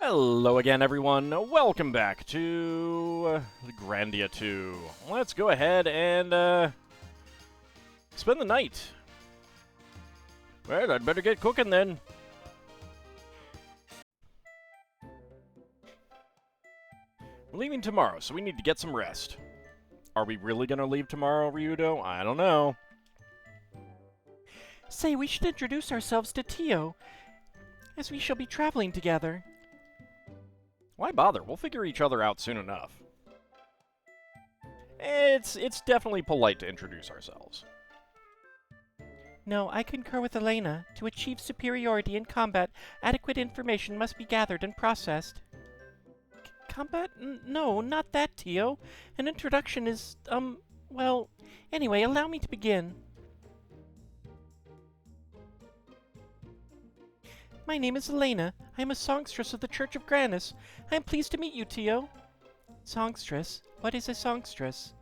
Hello again, everyone. Welcome back to Grandia 2. Let's go ahead and spend the night. Well, I'd better get cooking then. We're leaving tomorrow, so we need to get some rest. Are we really going to leave tomorrow, Ryudo? I don't know. Say, we should introduce ourselves to Tio, as we shall be traveling together. Why bother? We'll figure each other out soon enough. It's definitely polite to introduce ourselves. No, I concur with Elena. To achieve superiority in combat, adequate information must be gathered and processed. Combat? No, not that, Tio. An introduction is, well, anyway, allow me to begin. My name is Elena. I am a songstress of the Church of Granis. I am pleased to meet you, Tio. Songstress? What is a songstress?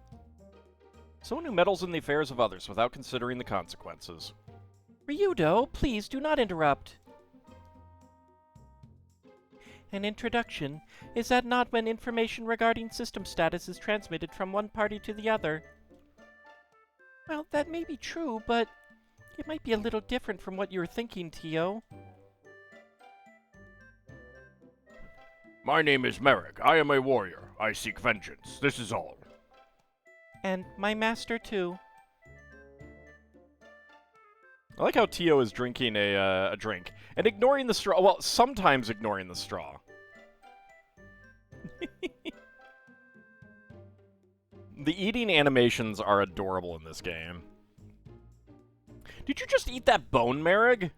Someone who meddles in the affairs of others without considering the consequences. Ryudo, please do not interrupt. An introduction? Is that not when information regarding system status is transmitted from one party to the other? Well, that may be true, but it might be a little different from what you're thinking, Tio. My name is Merrick. I am a warrior. I seek vengeance. This is all. And my master, too. I like how Tio is drinking a drink and ignoring the straw. Well, sometimes ignoring the straw. The eating animations are adorable in this game. Did you just eat that bone, Merrick?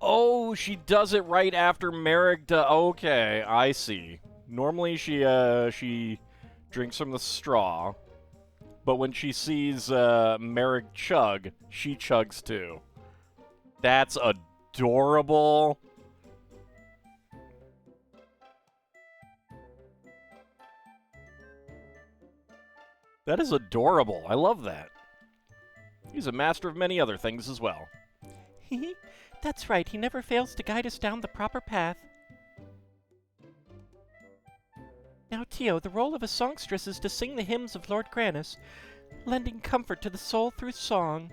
Oh, she does it right after Merrick does. Okay, I see. Normally she drinks from the straw, but when she sees Merrick chug, she chugs too. That's adorable. That is adorable. I love that. He's a master of many other things as well. That's right, he never fails to guide us down the proper path. Now, Tio, the role of a songstress is to sing the hymns of Lord Granis, lending comfort to the soul through song.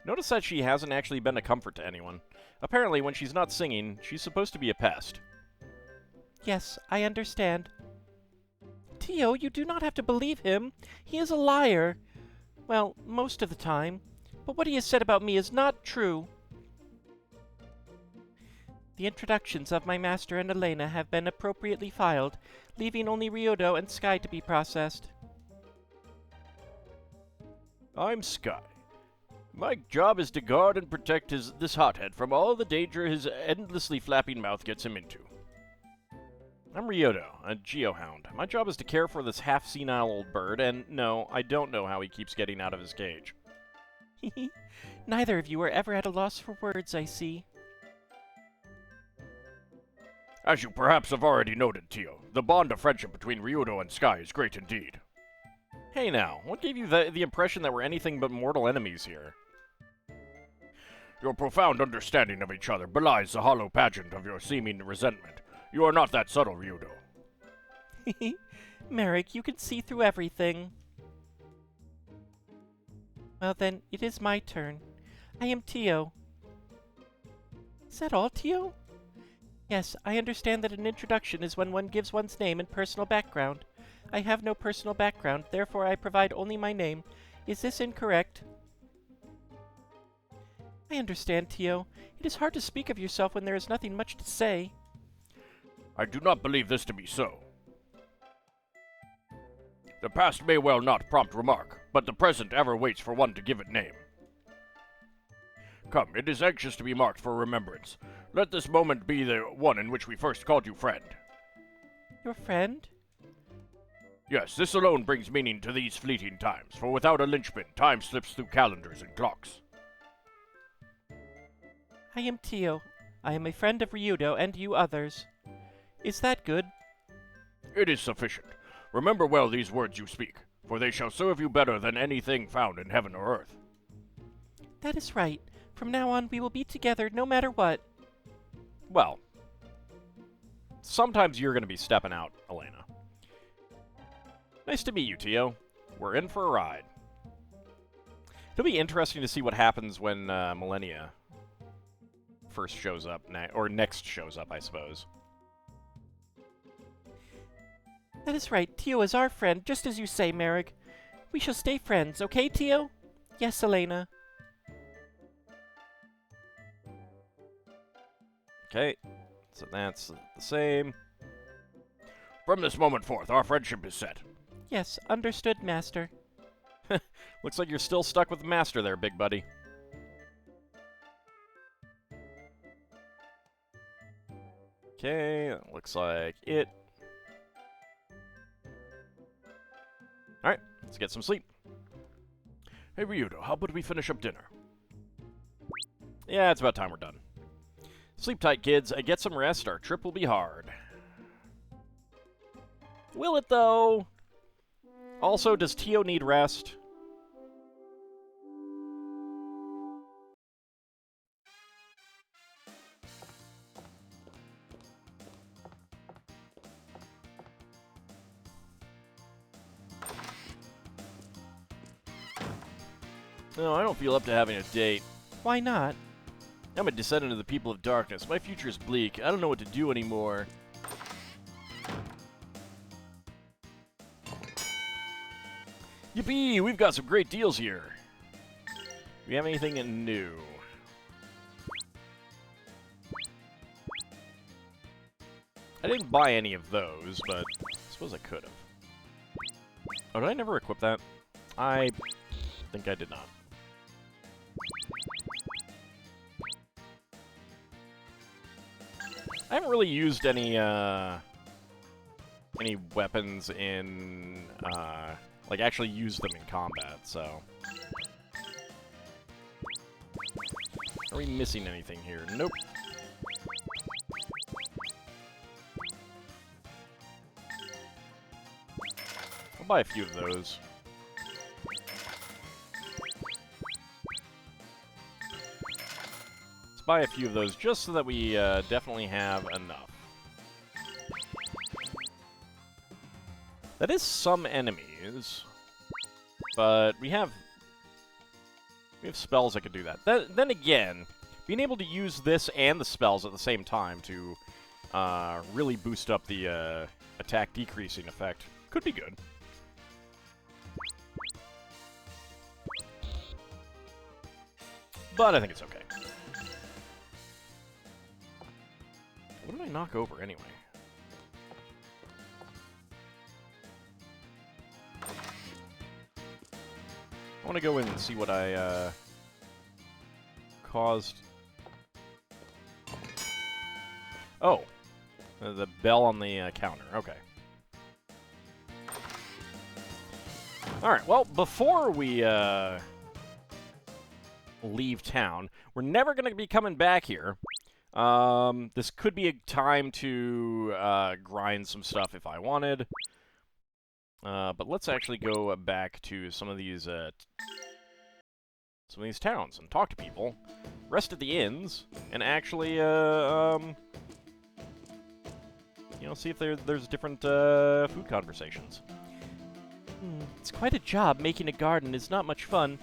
Notice that she hasn't actually been a comfort to anyone. Apparently, when she's not singing, she's supposed to be a pest. Yes, I understand. Tio, you do not have to believe him. He is a liar. Well, most of the time. But what he has said about me is not true. The introductions of my master and Elena have been appropriately filed, leaving only Ryudo and Sky to be processed. I'm Sky. My job is to guard and protect this hothead from all the danger his endlessly flapping mouth gets him into. I'm Ryudo, a geohound. My job is to care for this half-senile old bird, and no, I don't know how he keeps getting out of his cage. Neither of you are ever at a loss for words, I see. As you perhaps have already noted, Tio, the bond of friendship between Ryudo and Sky is great indeed. Hey now, what gave you the impression that we're anything but mortal enemies here? Your profound understanding of each other belies the hollow pageant of your seeming resentment. You are not that subtle, Ryudo. Merrick, you can see through everything. Well then, it is my turn. I am Tio. Is that all, Tio? Yes, I understand that an introduction is when one gives one's name and personal background. I have no personal background, therefore I provide only my name. Is this incorrect? I understand, Tio. It is hard to speak of yourself when there is nothing much to say. I do not believe this to be so. The past may well not prompt remark, but the present ever waits for one to give it name. Come, it is anxious to be marked for remembrance. Let this moment be the one in which we first called you friend. Your friend? Yes, this alone brings meaning to these fleeting times, for without a linchpin, time slips through calendars and clocks. I am Tio. I am a friend of Ryudo and you others. Is that good? It is sufficient. Remember well these words you speak, for they shall serve you better than anything found in heaven or earth. That is right. From now on we will be together no matter what. Well, sometimes you're going to be stepping out, Elena. Nice to meet you, Tio. We're in for a ride. It'll be interesting to see what happens when Millennia first shows up, or next shows up, I suppose. That is right. Tio is our friend, just as you say, Merrick. We shall stay friends, okay, Tio? Yes, Elena. Okay, so that's the same. From this moment forth, our friendship is set. Yes, understood, Master. Looks like you're still stuck with the Master there, big buddy. Okay, that looks like it. Alright, let's get some sleep. Hey, Ryudo, how about we finish up dinner? Yeah, it's about time we're done. Sleep tight, kids. Get some rest. Our trip will be hard. Will it, though? Also, does Tio need rest? No, I don't feel up to having a date. Why not? I'm a descendant of the people of darkness. My future is bleak. I don't know what to do anymore. Yippee! We've got some great deals here. Do we have anything new? I didn't buy any of those, but I suppose I could have. Oh, did I never equip that? I think I did not. I haven't really used any weapons in, like, actually used them in combat, so... Are we missing anything here? Nope. I'll buy a few of those. Let's buy a few of those just so that we definitely have enough. That is some enemies, but we have spells that could do that. Then again, being able to use this and the spells at the same time to really boost up the attack decreasing effect could be good. But I think it's okay. What did I knock over anyway? I want to go in and see what I caused. Oh, the bell on the counter. Okay. All right. Well, before we leave town, we're never going to be coming back here. This could be a time to grind some stuff if I wanted. But let's actually go back to some of these towns and talk to people, rest at the inns, and actually, you know, see if there's different food conversations. It's quite a job. Making a garden is not much fun,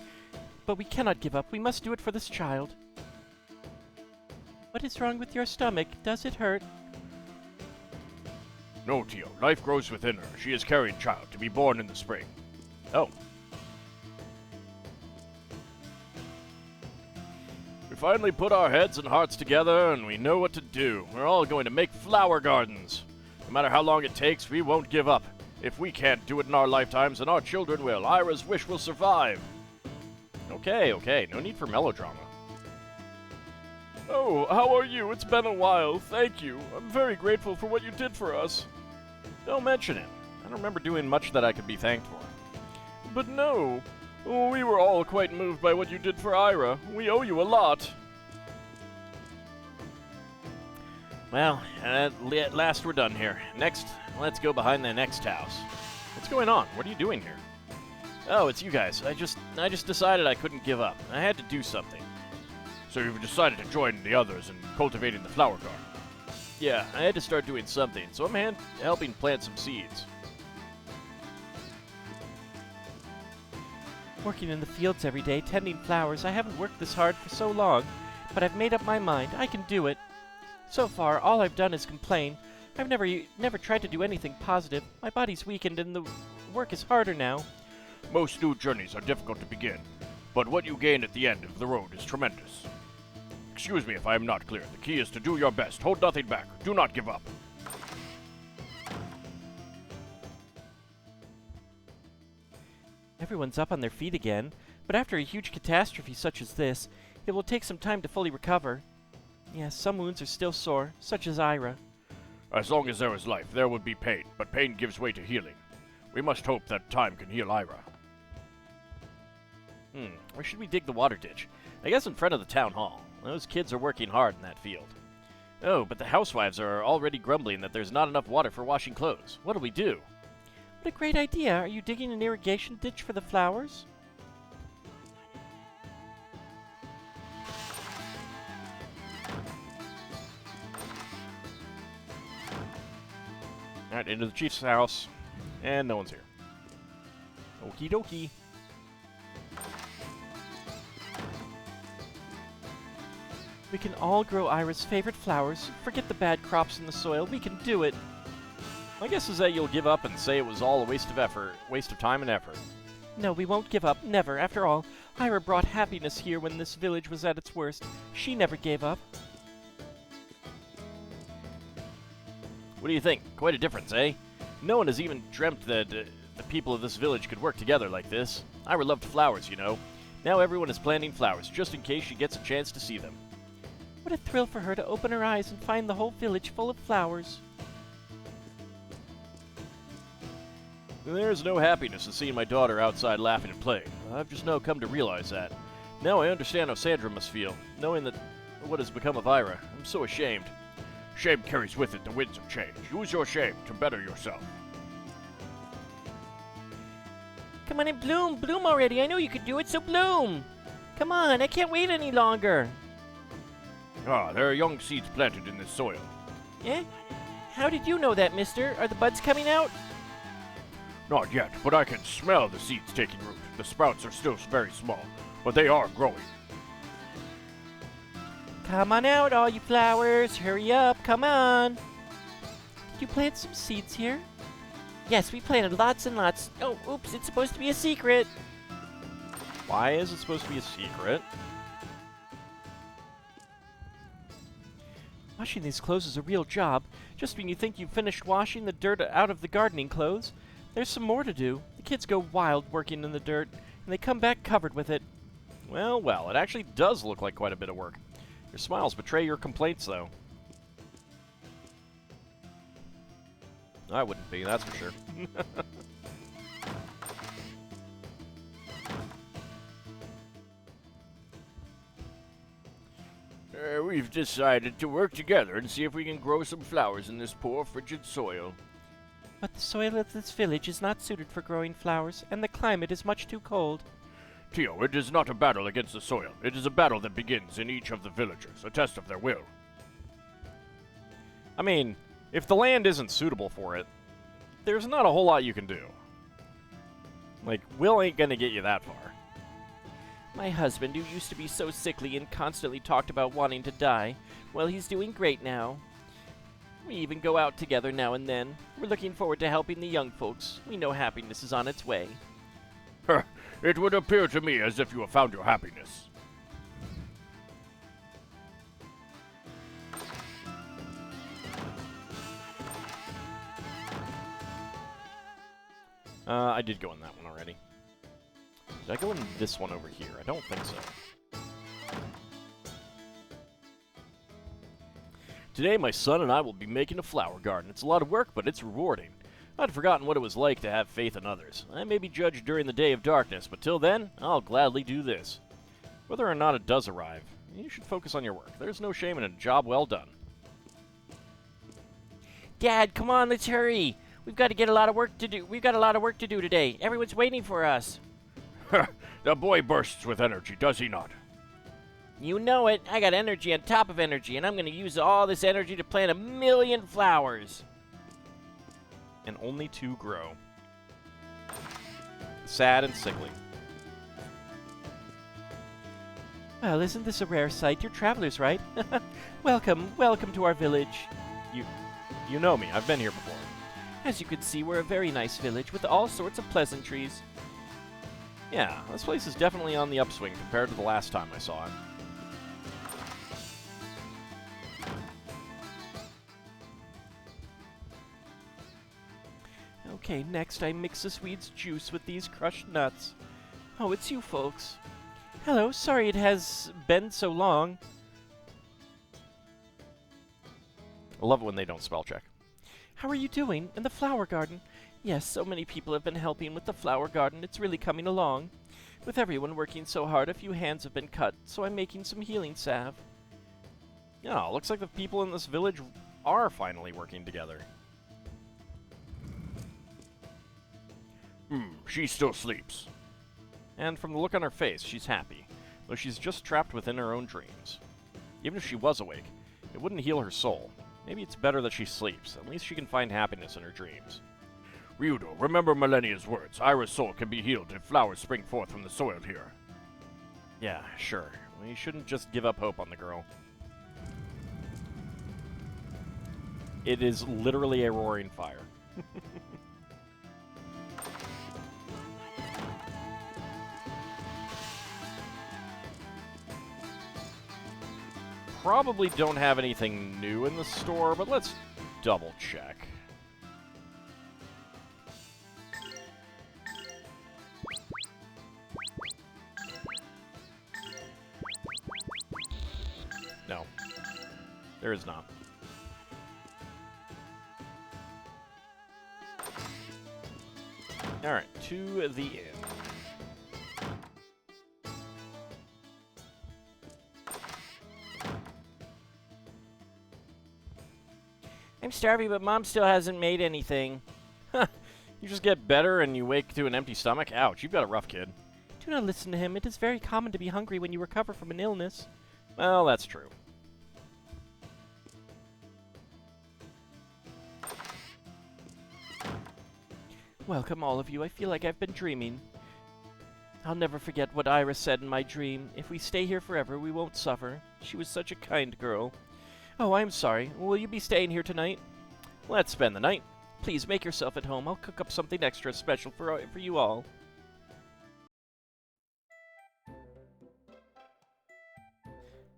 but we cannot give up. We must do it for this child. What is wrong with your stomach? Does it hurt? No, Tio. Life grows within her. She is carrying child, to be born in the spring. Oh. We finally put our heads and hearts together, and we know what to do. We're all going to make flower gardens. No matter how long it takes, we won't give up. If we can't do it in our lifetimes, then our children will. Ira's wish will survive. Okay, okay. No need for melodrama. Oh, how are you? It's been a while. Thank you. I'm very grateful for what you did for us. Don't mention it. I don't remember doing much that I could be thanked for. But no. Oh, we were all quite moved by what you did for Ira. We owe you a lot. Well, at last we're done here. Next, let's go behind the next house. What's going on? What are you doing here? Oh, it's you guys. I just decided I couldn't give up. I had to do something. So you've decided to join the others in cultivating the flower garden. Yeah, I had to start doing something, so I'm helping plant some seeds. Working in the fields every day, tending flowers, I haven't worked this hard for so long, but I've made up my mind. I can do it. So far, all I've done is complain. I've never tried to do anything positive. My body's weakened and the work is harder now. Most new journeys are difficult to begin, but what you gain at the end of the road is tremendous. Excuse me if I am not clear. The key is to do your best. Hold nothing back. Do not give up. Everyone's up on their feet again, but after a huge catastrophe such as this, it will take some time to fully recover. Yes, some wounds are still sore, such as Ira. As long as there is life, there will be pain, but pain gives way to healing. We must hope that time can heal Ira. Where should we dig the water ditch? I guess in front of the town hall. Those kids are working hard in that field. Oh, but the housewives are already grumbling that there's not enough water for washing clothes. What'll we do? What a great idea! Are you digging an irrigation ditch for the flowers? Alright, into the chief's house. And no one's here. Okie dokie. We can all grow Ira's favorite flowers. Forget the bad crops in the soil. We can do it. My guess is that you'll give up and say it was all a waste of time and effort. No, we won't give up. Never. After all, Ira brought happiness here when this village was at its worst. She never gave up. What do you think? Quite a difference, eh? No one has even dreamt that the people of this village could work together like this. Ira loved flowers, you know. Now everyone is planting flowers, just in case she gets a chance to see them. What a thrill for her to open her eyes and find the whole village full of flowers. There's no happiness in seeing my daughter outside laughing and playing. I've just now come to realize that. Now I understand how Sandra must feel, knowing that what has become of Ira. I'm so ashamed. Shame carries with it the winds of change. Use your shame to better yourself. Come on and bloom! Bloom already! I know you could do it, so bloom! Come on, I can't wait any longer! Ah, there are young seeds planted in this soil. Eh? How did you know that, mister? Are the buds coming out? Not yet, but I can smell the seeds taking root. The sprouts are still very small, but they are growing. Come on out, all you flowers! Hurry up, come on! Did you plant some seeds here? Yes, we planted lots and lots. Oh, oops, it's supposed to be a secret! Why is it supposed to be a secret? Washing these clothes is a real job. Just when you think you've finished washing the dirt out of the gardening clothes, there's some more to do. The kids go wild working in the dirt, and they come back covered with it. Well, well, it actually does look like quite a bit of work. Your smiles betray your complaints, though. I wouldn't be, that's for sure. We've decided to work together and see if we can grow some flowers in this poor, frigid soil. But the soil of this village is not suited for growing flowers, and the climate is much too cold. Tio, it is not a battle against the soil. It is a battle that begins in each of the villagers, a test of their will. I mean, if the land isn't suitable for it, there's not a whole lot you can do. Like, will ain't gonna get you that far. My husband, who used to be so sickly and constantly talked about wanting to die, well, he's doing great now. We even go out together now and then. We're looking forward to helping the young folks. We know happiness is on its way. It would appear to me as if you have found your happiness. I did go in that one already. Did I go in this one over here? I don't think so. Today, my son and I will be making a flower garden. It's a lot of work, but it's rewarding. I'd forgotten what it was like to have faith in others. I may be judged during the day of darkness, but till then, I'll gladly do this. Whether or not it does arrive, you should focus on your work. There's no shame in a job well done. Dad, come on, let's hurry. We've got to get a lot of work to do. We've got a lot of work to do today. Everyone's waiting for us. The boy bursts with energy, does he not? You know it. I got energy on top of energy, and I'm gonna use all this energy to plant 1,000,000 flowers. And only 2 grow. Sad and sickly. Well, isn't this a rare sight? You're travelers, right? Welcome to our village. You know me. I've been here before. As you can see, we're a very nice village with all sorts of pleasantries. Yeah, this place is definitely on the upswing compared to the last time I saw it. Okay, next I mix the Swede's juice with these crushed nuts. Oh, it's you folks. Hello, sorry it has been so long. I love it when they don't spell check. How are you doing in the flower garden? Yes, so many people have been helping with the flower garden. It's really coming along. With everyone working so hard, a few hands have been cut, so I'm making some healing salve. Yeah, looks like the people in this village are finally working together. She still sleeps. And from the look on her face, she's happy, though she's just trapped within her own dreams. Even if she was awake, it wouldn't heal her soul. Maybe it's better that she sleeps. At least she can find happiness in her dreams. Ryudo, remember Millennia's words. Ira's soul can be healed if flowers spring forth from the soil here. Yeah, sure. We shouldn't just give up hope on the girl. It is literally a roaring fire. Probably don't have anything new in the store, but let's double check. No, there is not. Alright, to the inn. I'm starving, but Mom still hasn't made anything. You just get better and you wake to an empty stomach? Ouch, you've got a rough kid. Do not listen to him. It is very common to be hungry when you recover from an illness. Well, that's true. Welcome, all of you. I feel like I've been dreaming. I'll never forget what Ira said in my dream. If we stay here forever, we won't suffer. She was such a kind girl. Oh, I'm sorry. Will you be staying here tonight? Let's spend the night. Please make yourself at home. I'll cook up something extra special for you all.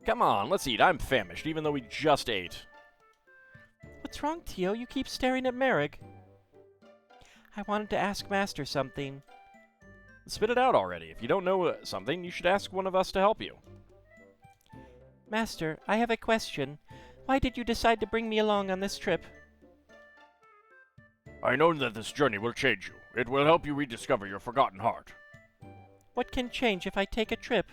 Come on, let's eat. I'm famished, even though we just ate. What's wrong, Tio? You keep staring at Merrick. I wanted to ask Master something. Spit it out already. If you don't know something, you should ask one of us to help you. Master, I have a question. Why did you decide to bring me along on this trip? I know that this journey will change you. It will help you rediscover your forgotten heart. What can change if I take a trip?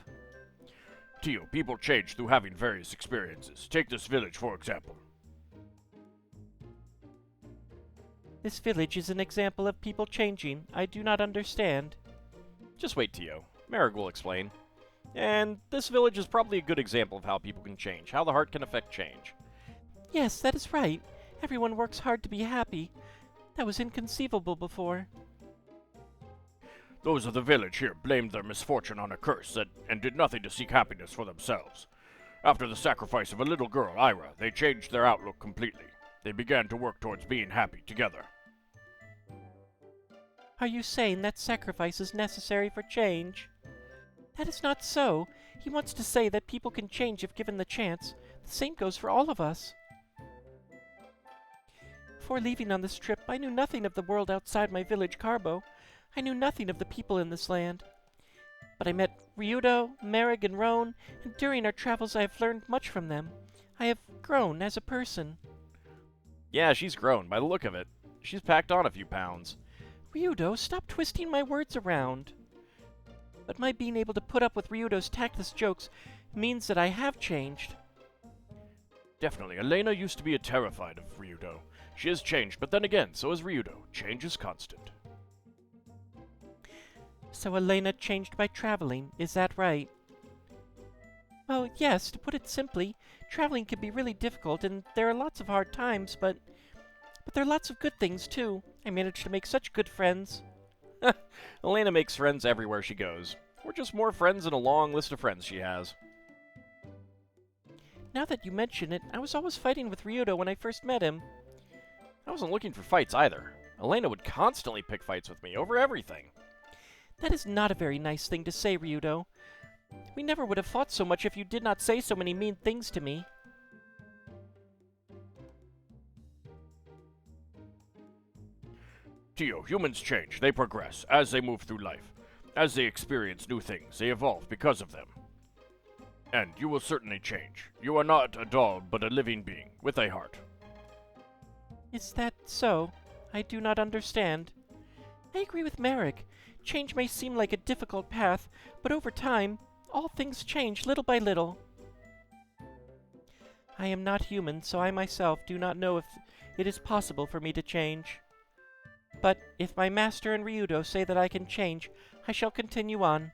Tio, people change through having various experiences. Take this village, for example. This village is an example of people changing. I do not understand. Just wait, Tio. Merrick will explain. And this village is probably a good example of how people can change, how the heart can affect change. Yes, that is right. Everyone works hard to be happy. That was inconceivable before. Those of the village here blamed their misfortune on a curse and did nothing to seek happiness for themselves. After the sacrifice of a little girl, Ira, they changed their outlook completely. They began to work towards being happy together. Are you saying that sacrifice is necessary for change? That is not so. He wants to say that people can change if given the chance. The same goes for all of us. Before leaving on this trip, I knew nothing of the world outside my village, Carbo. I knew nothing of the people in this land. But I met Ryudo, Merrick, and Roan, and during our travels I have learned much from them. I have grown as a person. Yeah, she's grown, by the look of it. She's packed on a few pounds. Ryudo, stop twisting my words around. But my being able to put up with Ryudo's tactless jokes means that I have changed. Definitely, Elena used to be terrified of Ryudo. She has changed, but then again, so has Ryudo. Change is constant. So Elena changed by traveling, is that right? Well, yes, to put it simply, traveling can be really difficult, and there are lots of hard times, but there are lots of good things, too. I managed to make such good friends. Elena makes friends everywhere she goes. We're just more friends in a long list of friends she has. Now that you mention it, I was always fighting with Ryudo when I first met him. I wasn't looking for fights either. Elena would constantly pick fights with me over everything. That is not a very nice thing to say, Ryudo. We never would have fought so much if you did not say so many mean things to me. Tio, humans change. They progress as they move through life. As they experience new things, they evolve because of them. And you will certainly change. You are not a doll, but a living being with a heart. Is that so? I do not understand. I agree with Merrick. Change may seem like a difficult path, but over time, all things change little by little. I am not human, so I myself do not know if it is possible for me to change. But if my master and Ryudo say that I can change, I shall continue on.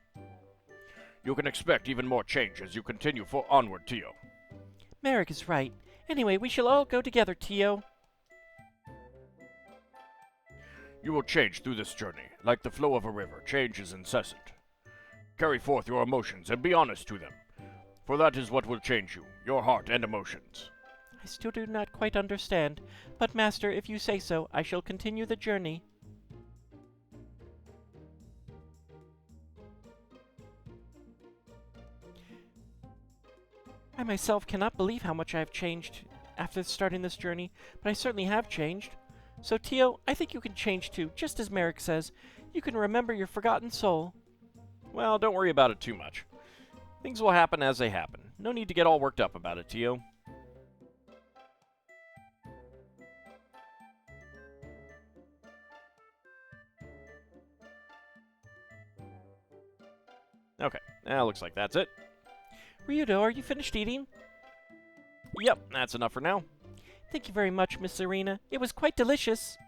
You can expect even more change as you continue onward, Tio. Merrick is right. Anyway, we shall all go together, Tio. You will change through this journey. Like the flow of a river, change is incessant. Carry forth your emotions and be honest to them, for that is what will change you, your heart and emotions. I still do not quite understand, but Master, if you say so, I shall continue the journey. I myself cannot believe how much I have changed after starting this journey, but I certainly have changed. So, Tio, I think you can change too, just as Merrick says. You can remember your forgotten soul. Well, don't worry about it too much. Things will happen as they happen. No need to get all worked up about it, Tio. Okay, looks like that's it. Ryudo, are you finished eating? Yep, that's enough for now. Thank you very much, Miss Serena. It was quite delicious.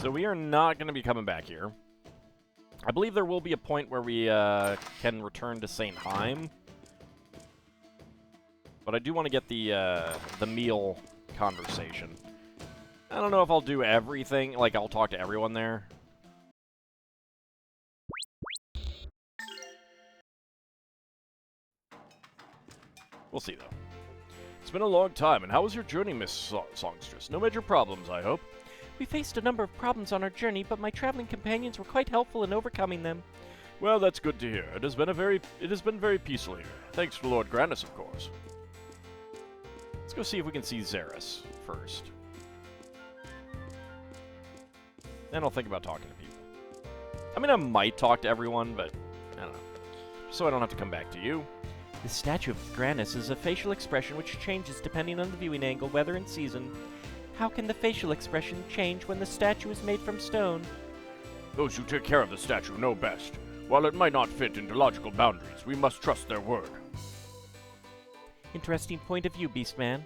So we are not going to be coming back here. I believe there will be a point where we can return to St. Heim. But I do want to get the meal conversation. I don't know if I'll do everything, like I'll talk to everyone there. We'll see, though. It's been a long time, and how was your journey, Miss Songstress? No major problems, I hope. We faced a number of problems on our journey, but my traveling companions were quite helpful in overcoming them. Well, that's good to hear. It has been very peaceful here. Thanks to Lord Grandis, of course. Let's go see if we can see Xeris first. Then I'll think about talking to people. I mean, I might talk to everyone, but I don't know. Just so I don't have to come back to you. The statue of Granis is a facial expression which changes depending on the viewing angle, weather, and season. How can the facial expression change when the statue is made from stone? Those who take care of the statue know best. While it might not fit into logical boundaries, we must trust their word. Interesting point of view, Beastman.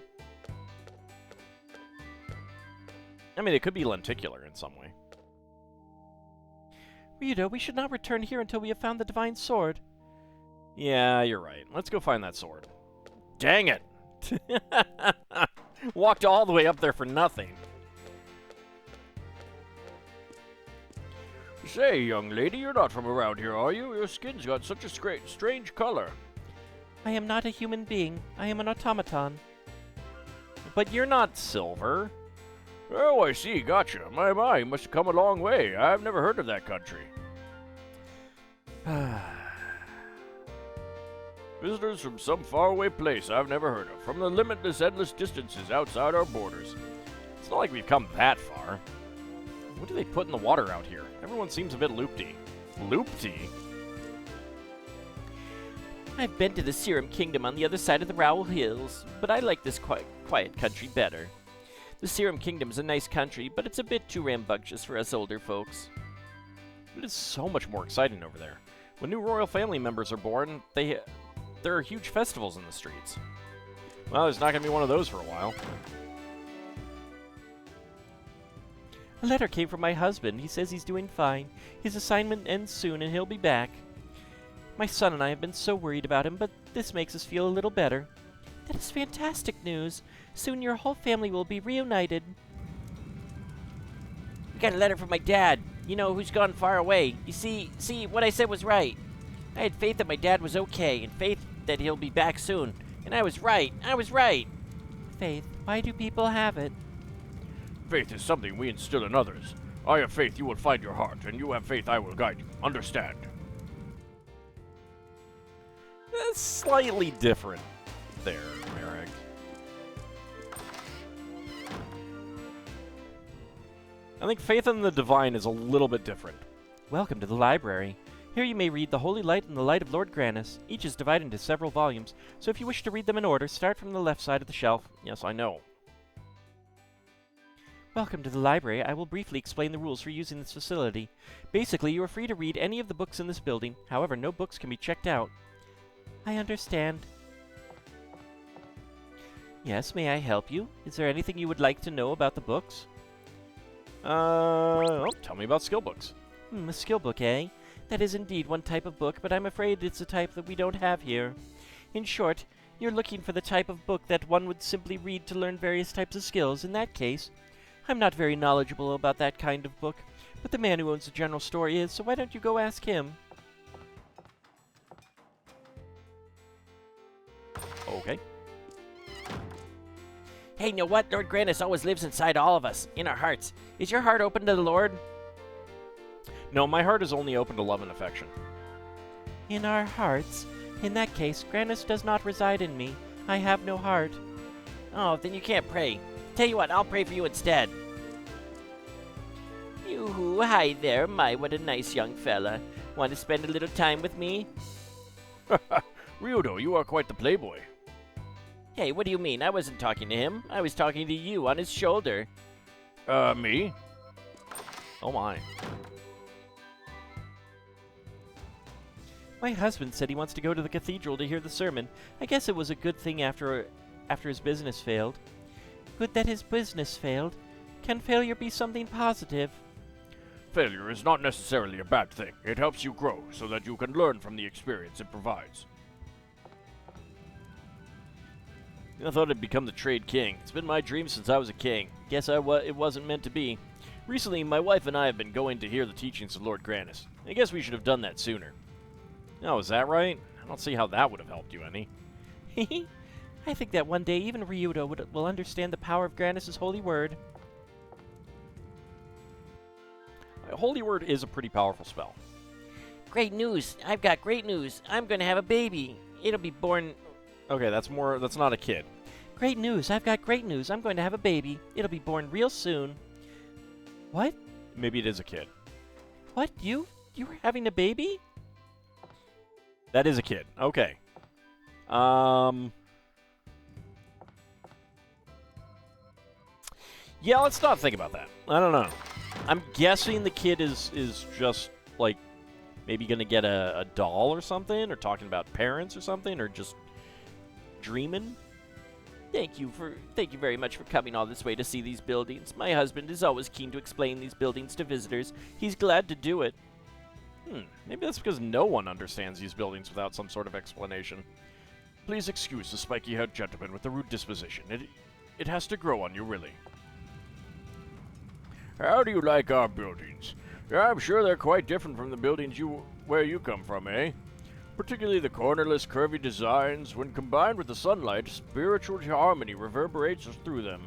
I mean, it could be lenticular in some way. Ryudo, we should not return here until we have found the divine sword. Yeah, you're right. Let's go find that sword. Dang it! Walked all the way up there for nothing. Say, young lady, you're not from around here, are you? Your skin's got such a strange color. I am not a human being. I am an automaton. But you're not silver. Oh, I see. Gotcha. My, you must have come a long way. I've never heard of that country. Visitors from some faraway place I've never heard of, from the limitless, endless distances outside our borders. It's not like we've come that far. What do they put in the water out here? Everyone seems a bit loopty. Loopty? I've been to the Serum Kingdom on the other side of the Rowell Hills, but I like this quiet country better. The Serum Kingdom's a nice country, but it's a bit too rambunctious for us older folks. It is so much more exciting over there. When new royal family members are born, there are huge festivals in the streets. Well, there's not going to be one of those for a while. A letter came from my husband. He says he's doing fine. His assignment ends soon and he'll be back. My son and I have been so worried about him, but this makes us feel a little better. That is fantastic news. Soon your whole family will be reunited. We got a letter from my dad. You know, who's gone far away. You see, what I said was right. I had faith that my dad was okay, and faith that he'll be back soon. And I was right. I was right. Faith, why do people have it? Faith is something we instill in others. I have faith you will find your heart, and you have faith I will guide you. Understand? That's slightly different there, Merrick. I think faith in the divine is a little bit different. Welcome to the library. Here you may read The Holy Light and the Light of Lord Grannis. Each is divided into several volumes, so if you wish to read them in order, start from the left side of the shelf. Yes, I know. Welcome to the library. I will briefly explain the rules for using this facility. Basically, you are free to read any of the books in this building. However, no books can be checked out. I understand. Yes, may I help you? Is there anything you would like to know about the books? Well, tell me about skill books. A skill book, eh? That is indeed one type of book, but I'm afraid it's a type that we don't have here. In short, you're looking for the type of book that one would simply read to learn various types of skills. In that case, I'm not very knowledgeable about that kind of book, but the man who owns the general store is, so why don't you go ask him? Okay. Hey, you know what? Lord Grannis always lives inside all of us, in our hearts. Is your heart open to the Lord? No, my heart is only open to love and affection. In our hearts? In that case, Grannis does not reside in me. I have no heart. Oh, then you can't pray. Tell you what, I'll pray for you instead. Yoo-hoo, hi there, what a nice young fella. Want to spend a little time with me? Ryudo, you are quite the playboy. Hey, what do you mean? I wasn't talking to him. I was talking to you on his shoulder. Me? Oh my. My husband said he wants to go to the cathedral to hear the sermon. I guess it was a good thing after his business failed. Good that his business failed. Can failure be something positive? Failure is not necessarily a bad thing. It helps you grow so that you can learn from the experience it provides. I thought I'd become the trade king. It's been my dream since I was a king. Guess it wasn't meant to be. Recently, my wife and I have been going to hear the teachings of Lord Grannis. I guess we should have done that sooner. Oh, is that right? I don't see how that would have helped you any. I think that one day even Ryudo will understand the power of Grannis' holy word. Holy word is a pretty powerful spell. Great news. I've got great news. I'm going to have a baby. It'll be born... Okay, that's not a kid. Great news. I've got great news. I'm going to have a baby. It'll be born real soon. What? Maybe it is a kid. What? You were having a baby? That is a kid. Okay. Yeah, let's not think about that. I don't know. I'm guessing the kid is just, like, maybe gonna get a doll or something, or talking about parents or something, or just dreaming. Thank you very much for coming all this way to see these buildings. My husband is always keen to explain these buildings to visitors. He's glad to do it. Maybe that's because no one understands these buildings without some sort of explanation. Please excuse the spiky-haired gentleman with the rude disposition. It has to grow on you, really. How do you like our buildings? I'm sure they're quite different from the buildings where you come from, eh? Particularly the cornerless, curvy designs. When combined with the sunlight, spiritual harmony reverberates through them.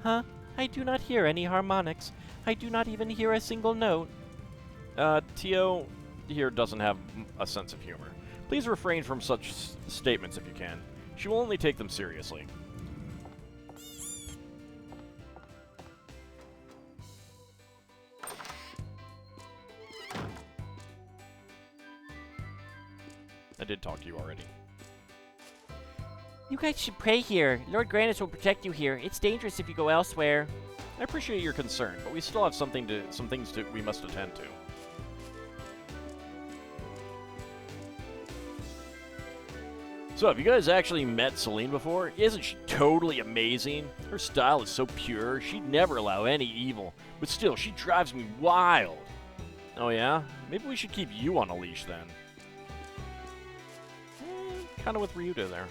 Huh? I do not hear any harmonics. I do not even hear a single note. Tio here doesn't have a sense of humor. Please refrain from such statements if you can. She will only take them seriously. I did talk to you already. You guys should pray here. Lord Grannis will protect you here. It's dangerous if you go elsewhere. I appreciate your concern, but we still have some things we must attend to. So, have you guys actually met Celine before? Isn't she totally amazing? Her style is so pure, she'd never allow any evil. But still, she drives me wild. Oh yeah? Maybe we should keep you on a leash then. Kind of with Ryuta there.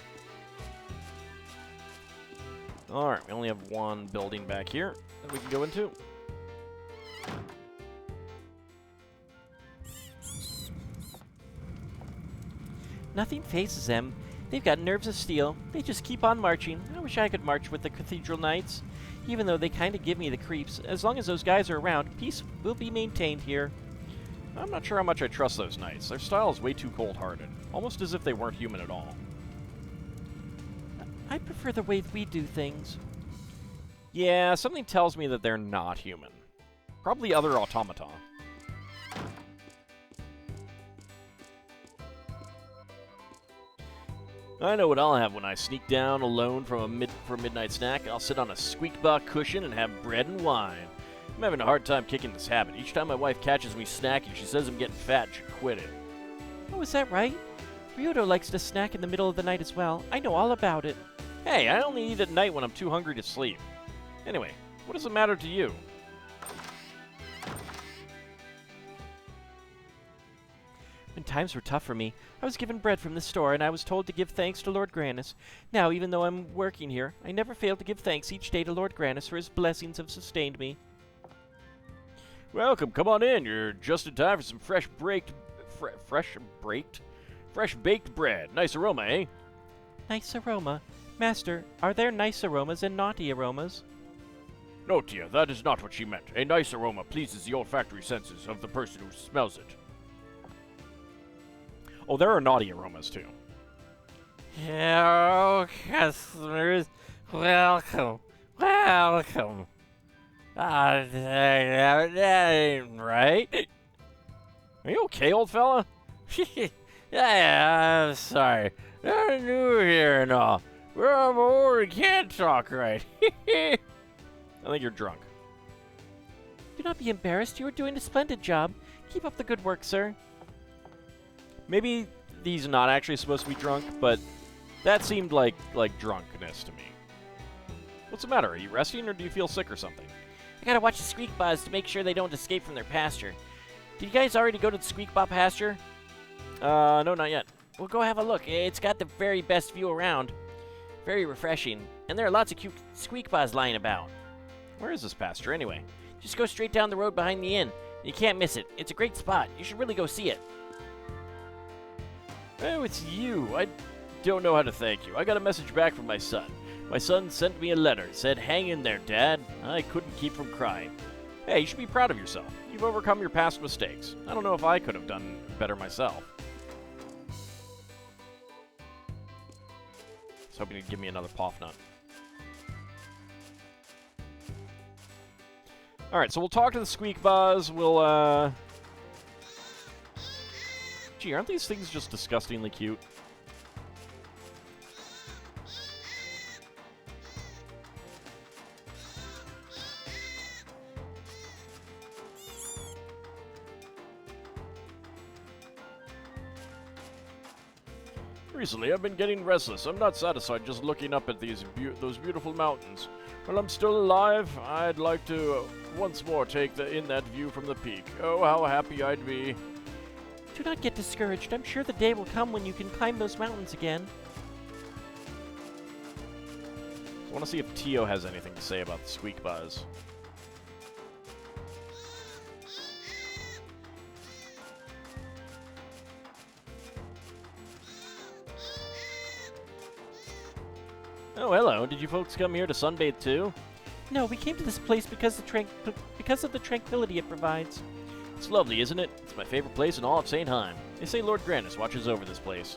Alright, we only have one building back here that we can go into. Nothing phases them. They've got nerves of steel. They just keep on marching. I wish I could march with the Cathedral Knights. Even though they kind of give me the creeps. As long as those guys are around, peace will be maintained here. I'm not sure how much I trust those knights. Their style is way too cold-hearted. Almost as if they weren't human at all. I prefer the way we do things. Yeah, something tells me that they're not human. Probably other automata. I know what I'll have when I sneak down alone for a midnight snack. I'll sit on a squeak-bot cushion and have bread and wine. I'm having a hard time kicking this habit. Each time my wife catches me snacking, she says I'm getting fat and should quit it. Oh, is that right? Ryuto likes to snack in the middle of the night as well. I know all about it. Hey, I only eat at night when I'm too hungry to sleep. Anyway, what does it matter to you? When times were tough for me, I was given bread from the store, and I was told to give thanks to Lord Grannis. Now, even though I'm working here, I never fail to give thanks each day to Lord Grannis for his blessings have sustained me. Welcome, come on in. You're just in time for some fresh baked bread. Nice aroma, eh? Nice aroma. Master, are there nice aromas and naughty aromas? No, dear, that is not what she meant. A nice aroma pleases the olfactory senses of the person who smells it. Oh, there are naughty aromas, too. Hello, customers. Welcome. Welcome. That ain't right. Are you okay, old fella? Yeah, I'm sorry. I'm new here and all. I'm old and can't talk right. I think you're drunk. Do not be embarrassed. You are doing a splendid job. Keep up the good work, sir. Maybe he's not actually supposed to be drunk, but that seemed like drunkenness to me. What's the matter? Are you resting, or do you feel sick or something? I gotta watch the squeak bots to make sure they don't escape from their pasture. Did you guys already go to the squeak bot pasture? No, not yet. Well, go have a look. It's got the very best view around. Very refreshing. And there are lots of cute squeak bots lying about. Where is this pasture, anyway? Just go straight down the road behind the inn. You can't miss it. It's a great spot. You should really go see it. Oh, it's you. I don't know how to thank you. I got a message back from my son. My son sent me a letter. Said, hang in there, Dad. I couldn't keep from crying. Hey, you should be proud of yourself. You've overcome your past mistakes. I don't know if I could have done better myself. I was hoping you'd give me another Poff Nut. Alright, so we'll talk to the Squeak Buzz. We'll, Gee, aren't these things just disgustingly cute? Recently, I've been getting restless. I'm not satisfied just looking up at those beautiful mountains. While I'm still alive, I'd like to once more take in that view from the peak. Oh, how happy I'd be. Do not get discouraged. I'm sure the day will come when you can climb those mountains again. I want to see if Tio has anything to say about the Squeak Buzz. Oh, hello. Did you folks come here to sunbathe too? No, we came to this place because of the tranquility it provides. It's lovely, isn't it? It's my favorite place in all of St. Heim. They say Lord Grannis watches over this place.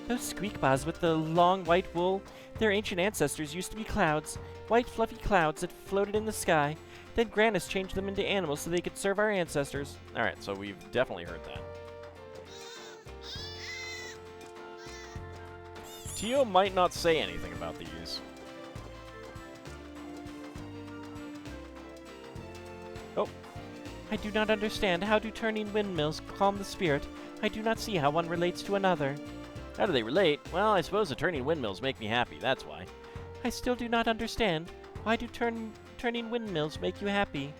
Those squeak bars with the long white wool, their ancient ancestors used to be clouds, white fluffy clouds that floated in the sky. Then Grannis changed them into animals so they could serve our ancestors. Alright, so we've definitely heard that. Tio might not say anything about these. I do not understand. How do turning windmills calm the spirit? I do not see how one relates to another. How do they relate? Well, I suppose the turning windmills make me happy, that's why. I still do not understand. Why do turning windmills make you happy?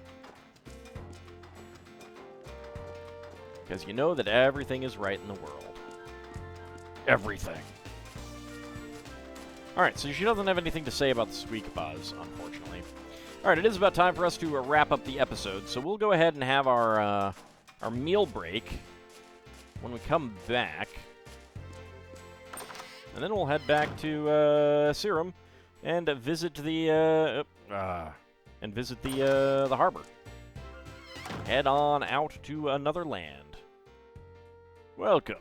Because you know that everything is right in the world. Everything. Alright, so she doesn't have anything to say about the squeak buzz, unfortunately. Alright, it is about time for us to wrap up the episode, so we'll go ahead and have our meal break when we come back. And then we'll head back to Serum and visit the the harbor. Head on out to another land. Welcome.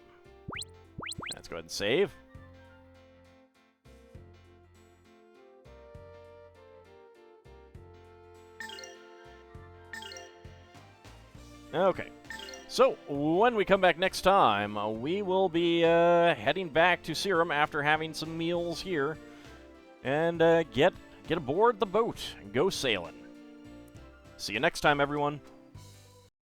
Let's go ahead and save. Okay. So, when we come back next time, we will be heading back to Serum after having some meals here. And get aboard the boat and go sailing. See you next time, everyone.